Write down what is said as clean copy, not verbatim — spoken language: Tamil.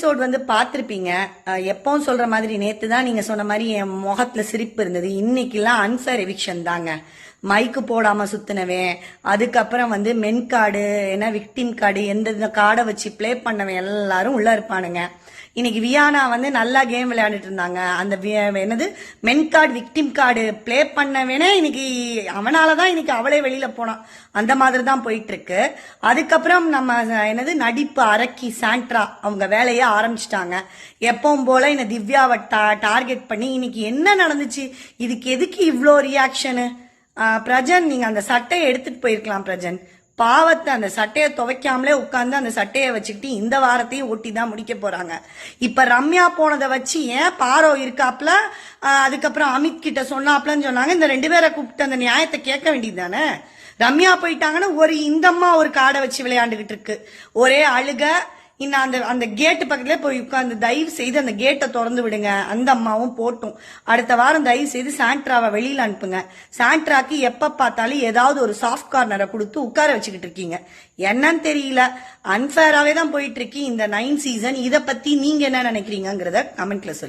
எபிசோட் பார்த்திருப்பீங்க. எப்பவும் சொல்ற மாதிரி நேத்து தான் நீங்க சொன்ன மாதிரி என் முகத்துல சிரிப்பு இருந்தது. இன்னைக்கெல்லாம் அன்ஃபேர் எவிக்ஷன் தாங்க. மைக்கு போடாம சுத்தினவன், அதுக்கப்புறம் மென் கார்டு என்ன விக்டிம் கார்டு எந்த கார்டை வச்சு பிளே பண்ணவன் எல்லாரும் உள்ள இருப்பானுங்க. இன்னைக்கு வியானா நல்லா கேம் விளையாண்டுட்டு இருந்தாங்க. அந்த என்னது மென் கார்டு விக்டிம் கார்டு பிளே பண்ணவேனே இன்னைக்கு அவனாலதான் இன்னைக்கு அவளே வெளியில போனான். அந்த மாதிரி தான் போயிட்டு இருக்கு. அதுக்கப்புறம் நம்ம என்னது நடிப்பு அரக்கி சாண்ட்ரா அவங்க வேலையை ஆரம்பிச்சிட்டாங்க. எப்பவும் போல இந்த திவ்யாவை டார்கெட் பண்ணி இன்னைக்கு என்ன நடந்துச்சு, இதுக்கு எதுக்கு இவ்வளோ ரியாக்ஷனு? பிரஜன், நீங்க அந்த சட்டையை எடுத்துட்டு போயிருக்கலாம். பிரஜன் பாவத்தை அந்த சட்டையை துவைக்காமலே உட்காந்து அந்த சட்டையை வச்சுக்கிட்டு இந்த வாரத்தையும் ஒட்டி தான் முடிக்க போறாங்க. இப்ப ரம்யா போனதை வச்சு ஏன் பாரோ இருக்காப்ல, அதுக்கப்புறம் அமித் கிட்ட சொன்னாப்லன்னு சொன்னாங்க. இந்த 2 பேரை கூப்பிட்டு அந்த நியாயத்தை கேட்க வேண்டியது தானே. ரம்யா போயிட்டாங்கன்னா இந்தம்மா ஒரு காடை வச்சு விளையாண்டுகிட்டு இருக்கு. ஒரே அழுக. இன்னும் அந்த கேட்டு பக்கத்துல போய் உட்காந்து தயவு செய்து அந்த கேட்டை திறந்து விடுங்க. அந்த அம்மாவும் போட்டும் அடுத்த வாரம் தயவு செய்து சாண்ட்ராவை வெளியில அனுப்புங்க. சாண்ட்ராக்கு எப்ப பார்த்தாலும் ஏதாவது ஒரு சாஃப்ட் கார்னரை கொடுத்து உட்கார வச்சுக்கிட்டு இருக்கீங்க. என்னன்னு தெரியல, அன்பேராவே தான் போயிட்டு இருக்கு இந்த 9 சீசன். இதை பத்தி நீங்க என்ன நினைக்கிறீங்கிறத கமெண்ட்ல சொல்லுங்க.